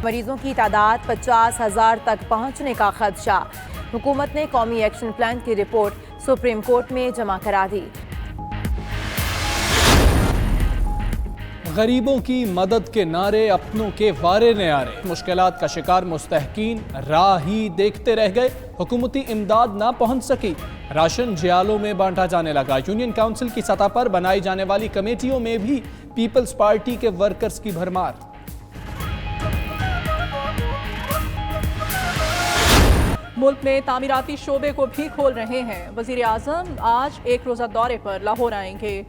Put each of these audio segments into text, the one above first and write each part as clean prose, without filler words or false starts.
मरीजों की तादाद 50,000 तक पहुंचने का खदशा। हुकूमत ने कौमी एक्शन प्लान की रिपोर्ट सुप्रीम कोर्ट में जमा करा दी। गरीबों की मदद के नारे अपनों के वारे न्यारे। मुश्किलात का शिकार मुस्तहकीन राह ही देखते रह गए। हुकूमती इमदाद ना पहुंच सकी। राशन जियालों में बांटा जाने लगा। यूनियन काउंसिल की सतह पर बनाई जाने वाली कमेटियों में भी पीपल्स पार्टी के वर्कर्स की भरमार। मुल्क में तामीराती शोबे को भी खोल रहे हैं। वजीर आजम आज एक रोजा दौरे पर लाहौर आएंगे।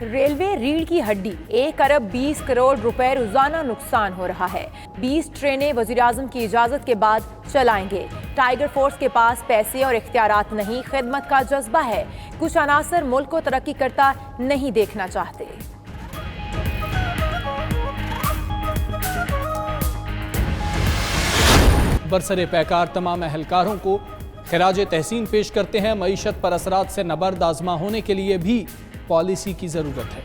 रेलवे रीढ़ की हड्डी 1 अरब 20 करोड़ रुपए रोजाना नुकसान हो रहा है। 20 ट्रेनें वजीर-आज़म की इजाजत के बाद चलाएंगे। टाइगर फोर्स के पास पैसे और इख्तियारात नहीं, खिदमत का जज्बा है। कुछ अनासर मुल्क को तरक्की करता नहीं देखना चाहते। बरसरे पैकार तमाम अहलकारों को खिराज तहसीन पेश करते हैं। मईशत पर असरात से नबर्द आजमा होने के लिए भी पॉलिसी की जरूरत है।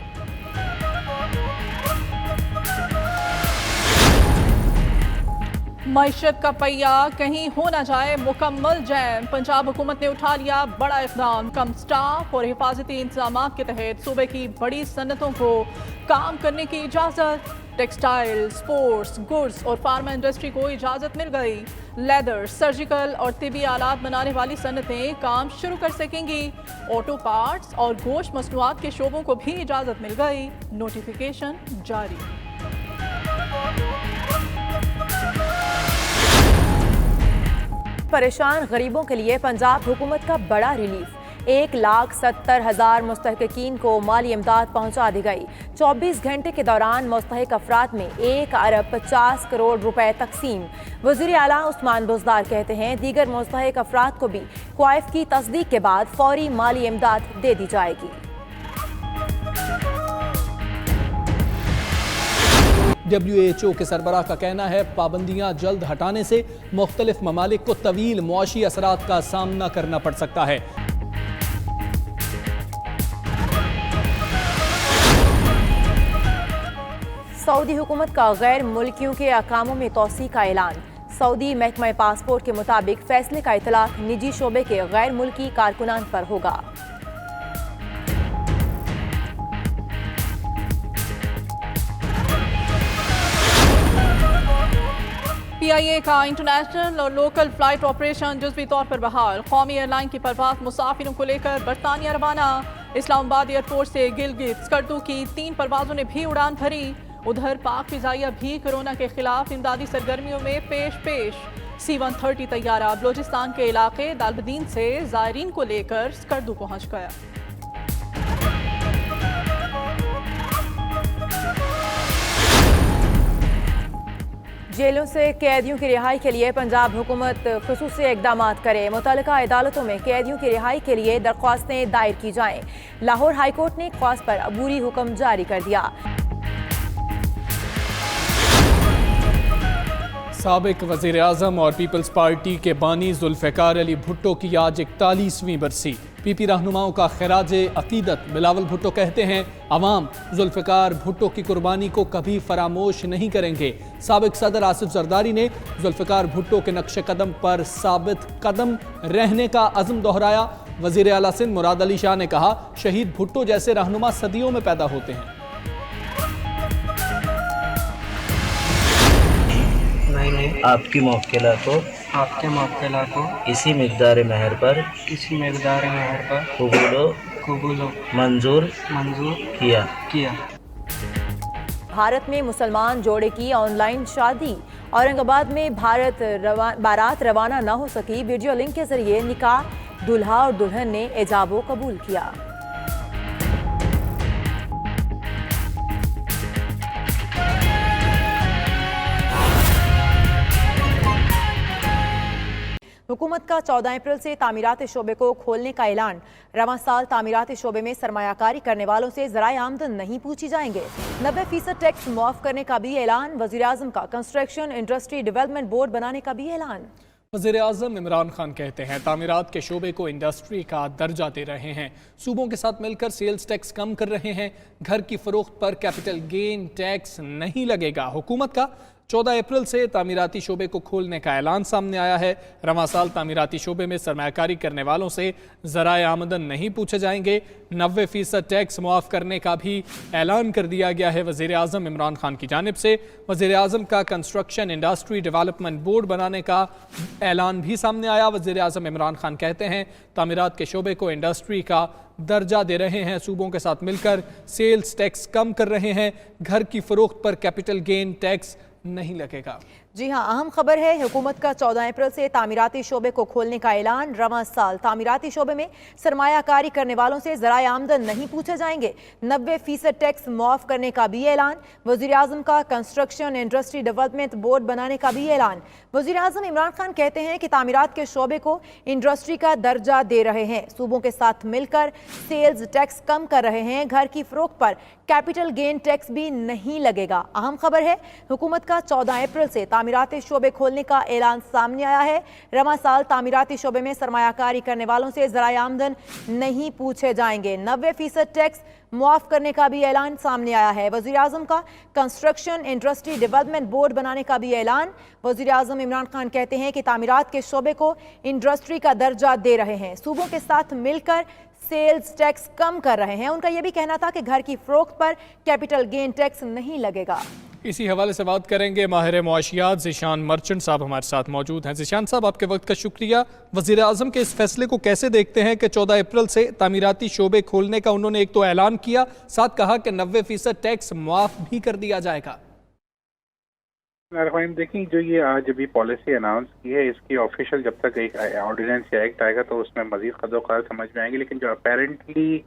मईशत का पहिया कहीं हो ना जाए मुकम्मल जैम। पंजाब हुकूमत ने उठा लिया बड़ा इक़दाम। कम स्टाफ और हिफाजती इंतजाम के तहत सूबे की बड़ी सन्नतों को काम करने की इजाज़त। टेक्सटाइल, स्पोर्ट्स, गुड्स और फार्मा इंडस्ट्री को इजाज़त मिल गई। लेदर, सर्जिकल और तिबी आलात बनाने वाली सनतें काम शुरू कर सकेंगी। ऑटो पार्ट्स और गोश्त मसनूआत के शोबों को भी इजाज़त मिल गई। नोटिफिकेशन जारी। परेशान गरीबों के लिए पंजाब हुकूमत का बड़ा रिलीफ। 1,70,000 मुस्तहक़ीन को माली इमदाद पहुंचा दी गई। 24 घंटे के दौरान मुस्तहक़ अफराद में 1 अरब 50 करोड़ रुपए तकसीम। वज़ीर आला उस्मान बुज़दार कहते हैं दीगर मुस्तहक़ अफराद को भी क्वाइफ की तस्दीक के बाद फौरी माली इमदाद दे दी जाएगी। WHO के सरबराह का कहना है पाबंदियां जल्द हटाने से मुख्तलिफ ममालिक को तवील मुआशी असरात का सामना करना पड़ सकता है। सऊदी हुकूमत का गैर मुल्कियों के अकामों में तौसी का ऐलान। सऊदी महकमा पासपोर्ट के मुताबिक फैसले का इतलाक निजी शोबे के गैर मुल्की कारकुनान पर होगा। PIA का इंटरनेशनल और लोकल फ्लाइट ऑपरेशन जुज़वी तौर पर बहाल। कौमी एयरलाइन की परवाज़ मुसाफिरों को लेकर बरतानिया रवाना। इस्लामाबाद एयरपोर्ट से गिलगित स्कर्दू की 3 परवाज़ों ने भी उड़ान भरी। उधर पाक फिजाइया भी कोरोना के खिलाफ इमदादी सरगर्मियों में पेश। C-130 तैयारा बलोचिस्तान के इलाके दालबदीन से ज़ायरीन को लेकर स्कर्दू पहुँच गया। जेलों से कैदियों की रिहाई के लिए पंजाब हुकूमत खुसूसी इक़दाम करे। मुतल्लिका अदालतों में कैदियों की रिहाई के लिए दरख्वास्तें दायर की जाएं। लाहौर हाई कोर्ट ने ख्वास पर अबूरी हुक्म जारी कर दिया। साबिक वज़ीर आज़म और पीपल्स पार्टी के बानी जुल्फ़िकार अली भुट्टो की आज 41वीं बरसी। PP रहनुमाओं का खिराज अकीदत। बिलावल भुट्टो कहते हैं अवाम जुल्फ़िकार भुट्टो की कुर्बानी को कभी फरामोश नहीं करेंगे। साबिक सदर आसिफ जरदारी ने जुल्फ़िकार भुट्टो के नक्श कदम पर साबित कदम रहने का अज़्म दोहराया। वज़ीर आला सिंध मुराद अली शाह ने कहा शहीद भुट्टो जैसे रहनुमा सदियों में पैदा होते हैं। आपकी मौक़िला को इसी मिक़दार महर पर कबूल मंजूर किया। भारत में मुसलमान जोड़े की ऑनलाइन शादी। औरंगाबाद में बारात रवाना न हो सकी। वीडियो लिंक के जरिए निकाह दुल्हा और दुल्हन ने एजाबो कबूल किया। हुकूमत का 14 अप्रैल से तामीराती शोबे को खोलने का ऐलान। रवां साल तामीराती शोबे में सरमायाकारी करने वालों से ज़राए आमदन नहीं पूछी जाएंगे। 90% टैक्स मुआफ करने का भी ऐलान। वज़ीर आज़म का कंस्ट्रक्शन इंडस्ट्री डेवलपमेंट बोर्ड बनाने का भी ऐलान। वज़ीर-ए-आज़म इमरान खान कहते हैं तामीरात के शोबे को इंडस्ट्री का दर्जा दे रहे हैं, सूबों के साथ मिलकर सेल्स टैक्स कम कर रहे हैं, घर की फरोख्त पर कैपिटल गेन टैक्स नहीं लगेगा। हुकूमत का 14 अप्रैल से तामीराती शोबे को खोलने का ऐलान सामने आया है। रवां साल तामीराती शोबे में सरमायाकारी करने वालों से ज़राए आमदन नहीं पूछे जाएंगे। 90% टैक्स मुआफ़ करने का भी ऐलान कर दिया गया है वज़ीर-ए-आज़म इमरान खान की जानिब से। वज़ीर-ए-आज़म का कंस्ट्रक्शन इंडस्ट्री डेवलपमेंट बोर्ड बनाने का ऐलान भी सामने आया। वज़ीर-ए-आज़म इमरान खान कहते हैं तामीरात के शोबे को इंडस्ट्री का दर्जा दे रहे हैं, सूबों के साथ मिलकर सेल्स टैक्स कम कर रहे हैं, घर की फरोख्त पर कैपिटल गेन टैक्स नहीं लगेगा। जी हां, अहम खबर है हुकूमत का 14 अप्रैल से तामीराती शोबे को खोलने का ऐलान। रवां साल तामीराती शोबे में सरमायाकारी करने वालों से ज़राए आमदन नहीं पूछे जाएंगे। 90% टैक्स मुआफ़ करने का भी ऐलान। वज़ीर-ए-आज़म का कंस्ट्रक्शन इंडस्ट्री डेवलपमेंट बोर्ड बनाने का भी ऐलान। वज़ीर-ए-आज़म इमरान खान कहते हैं कि तामीरात के शोबे को इंडस्ट्री का दर्जा दे रहे हैं, सूबों के साथ मिलकर सेल्स टैक्स कम कर रहे हैं, घर की फरोख्त पर कैपिटल गेन टैक्स भी नहीं लगेगा। अहम खबर है हुकूमत का 14 अप्रैल से तामीराती शोबे खोलने का ऐलान सामने आया है। रवां साल तामीराती शोबे में सरमायाकारी करने वालों से ज़राए आमदन नहीं पूछे जाएंगे। 90% टैक्स मुआफ़ करने का भी ऐलान सामने आया है। वज़ीर-ए-आज़म का कंस्ट्रक्शन इंडस्ट्री डेवलपमेंट बोर्ड बनाने का भी ऐलान। वज़ीर-ए-आज़म इमरान खान कहते हैं कि तामीरात के शोबे को इंडस्ट्री का दर्जा दे रहे हैं, सूबों के साथ मिलकर सेल्स टैक्स कम कर रहे हैं। उनका यह भी कहना था कि घर की फरोख्त पर कैपिटल गेन टैक्स नहीं लगेगा। इसी हवाले से बात करेंगे, माहिर मुआशियात ज़ीशान मर्चेंट साहब हमारे साथ मौजूद हैं। ज़ीशान साहब, आपके वक्त का शुक्रिया। वज़ीर-ए-आज़म के इस फैसले को कैसे देखते हैं कि 14 अप्रैल से तामीराती शोबे खोलने का उन्होंने एक तो ऐलान किया, साथ कहा कि 90% टैक्स मुआफ़ भी कर दिया जाएगा। देखिए, जो ये आज अभी पॉलिसी अनाउंस की है, इसकी ऑफिशियल जब तक एक ऑर्डिनेंस या एक्ट आएगा तो उसमें मजीद कदर समझ में आएंगे। लेकिन जो अपेरेंटली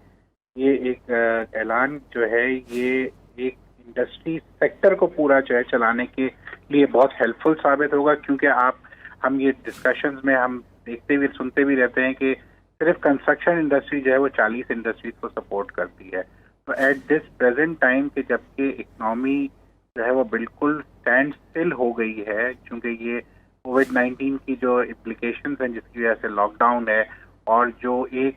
ये एक ऐलान जो है, ये एक इंडस्ट्री सेक्टर को पूरा जो है चलाने के लिए बहुत हेल्पफुल साबित होगा, क्योंकि हम ये डिस्कशंस में हम देखते भी सुनते भी रहते हैं कि सिर्फ कंस्ट्रक्शन इंडस्ट्री जो है वो 40 इंडस्ट्रीज को सपोर्ट करती है। तो एट दिस प्रेजेंट टाइम के जबकि इकनॉमी जो है वो बिल्कुल स्टैंड स्टिल हो गई है, क्योंकि ये कोविड-19 की जो इम्प्लीकेशंस हैं जिसकी वजह से लॉकडाउन है, और जो एक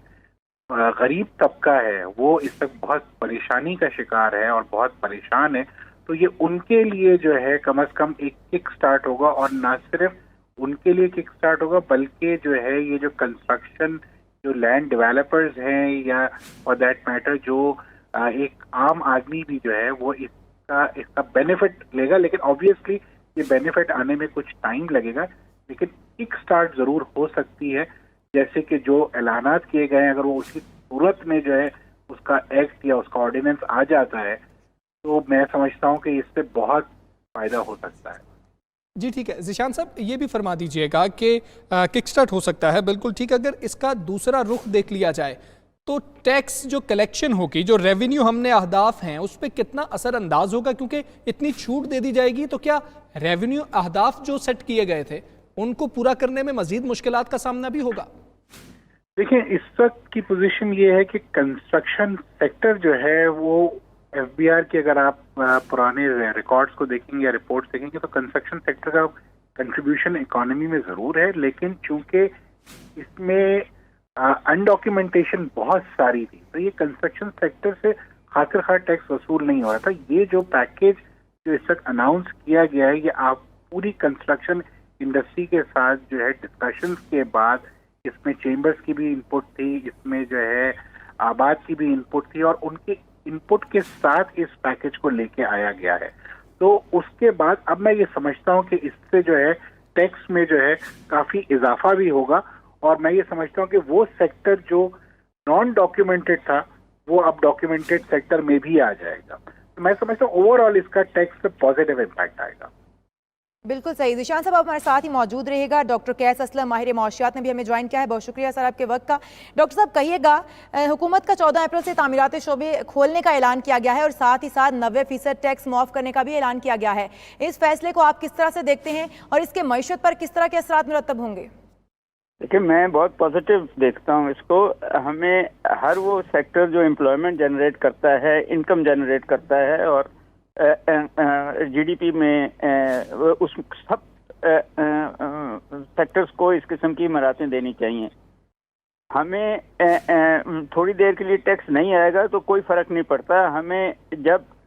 गरीब तबका है वो इस तक बहुत परेशानी का शिकार है और बहुत परेशान है, तो ये उनके लिए जो है कम अज कम एक किक स्टार्ट होगा। और ना सिर्फ उनके लिए किक स्टार्ट होगा, बल्कि जो है ये जो कंस्ट्रक्शन जो लैंड डेवलपर्स हैं या फॉर दैट मैटर जो एक आम आदमी भी जो है वो इसका बेनिफिट लेगा। लेकिन ऑब्वियसली ये बेनिफिट आने में कुछ टाइम लगेगा, लेकिन किक स्टार्ट जरूर हो सकती है। जैसे कि जो ऐलानात किए गए हैं, अगर वो उसी सूरत में जो है उसका एक्ट या उसका ऑर्डिनेंस आ जाता है, तो मैं समझता हूँ कि इससे बहुत फायदा हो सकता है। जी ठीक है। ज़ीशान साहब, ये भी फरमा दीजिएगा कि किक स्टार्ट हो सकता है, बिल्कुल ठीक। अगर इसका दूसरा रुख देख लिया जाए तो टैक्स जो कलेक्शन होगी, जो रेवेन्यू हमने अहदाफ हैं, उस पर कितना असर अंदाज होगा? क्योंकि इतनी छूट दे दी जाएगी तो क्या रेवेन्यू अहदाफ जो सेट किए गए थे उनको पूरा करने में मजीद मुश्किलात का सामना भी होगा? देखिए, इस वक्त की पोजीशन ये है कि कंस्ट्रक्शन सेक्टर जो है वो एफबीआर के अगर आप पुराने रिकॉर्ड्स को देखेंगे या रिपोर्ट्स देखेंगे तो कंस्ट्रक्शन सेक्टर का कंट्रीब्यूशन इकोनॉमी में जरूर है, लेकिन चूंकि इसमें अनडॉक्यूमेंटेशन बहुत सारी थी, तो ये कंस्ट्रक्शन सेक्टर से खातिर खार टैक्स वसूल नहीं हो रहा था। ये जो पैकेज जो इस वक्त अनाउंस किया गया है, ये आप पूरी कंस्ट्रक्शन इंडस्ट्री के साथ जो है डिस्कशंस के बाद, इसमें चेंबर्स की भी इनपुट थी, इसमें जो है आबाद की भी इनपुट थी, और उनके इनपुट के साथ इस पैकेज को लेके आया गया है। तो उसके बाद अब मैं ये समझता हूँ कि इससे जो है टैक्स में जो है काफी इजाफा भी होगा, और मैं ये समझता हूँ कि वो सेक्टर जो नॉन डॉक्यूमेंटेड था वो अब डॉक्यूमेंटेड सेक्टर में भी आ जाएगा। तो मैं समझता हूँ ओवरऑल इसका टैक्स पे पॉजिटिव इम्पैक्ट आएगा। बिल्कुल सही। ज़ीशान साहब, आप हमारे साथ ही मौजूद रहेगा। डॉक्टर कैस असलम, माहिर मौशियात ने भी हमें ज्वाइन किया है। बहुत शुक्रिया सर आपके वक्त का। डॉक्टर साहब, कहिएगा, हुकूमत का 14 अप्रैल से तामीराती शोबे खोलने का ऐलान किया गया है और साथ ही साथ 90% टैक्स मुआफ़ करने का भी ऐलान किया गया है। इस फैसले को आप किस तरह से देखते हैं और इसके मईशत पर किस तरह के असरात मुरतब होंगे? देखिए, मैं बहुत पॉजिटिव देखता हूँ इसको। हमें हर वो सेक्टर जो एम्प्लॉयमेंट जनरेट करता है, इनकम जनरेट करता है और जीडीपी में उस सब सेक्टर्स को इस किस्म की मराहतें देनी चाहिए। हमें थोड़ी देर के लिए टैक्स नहीं आएगा तो कोई फर्क नहीं पड़ता। हमें जब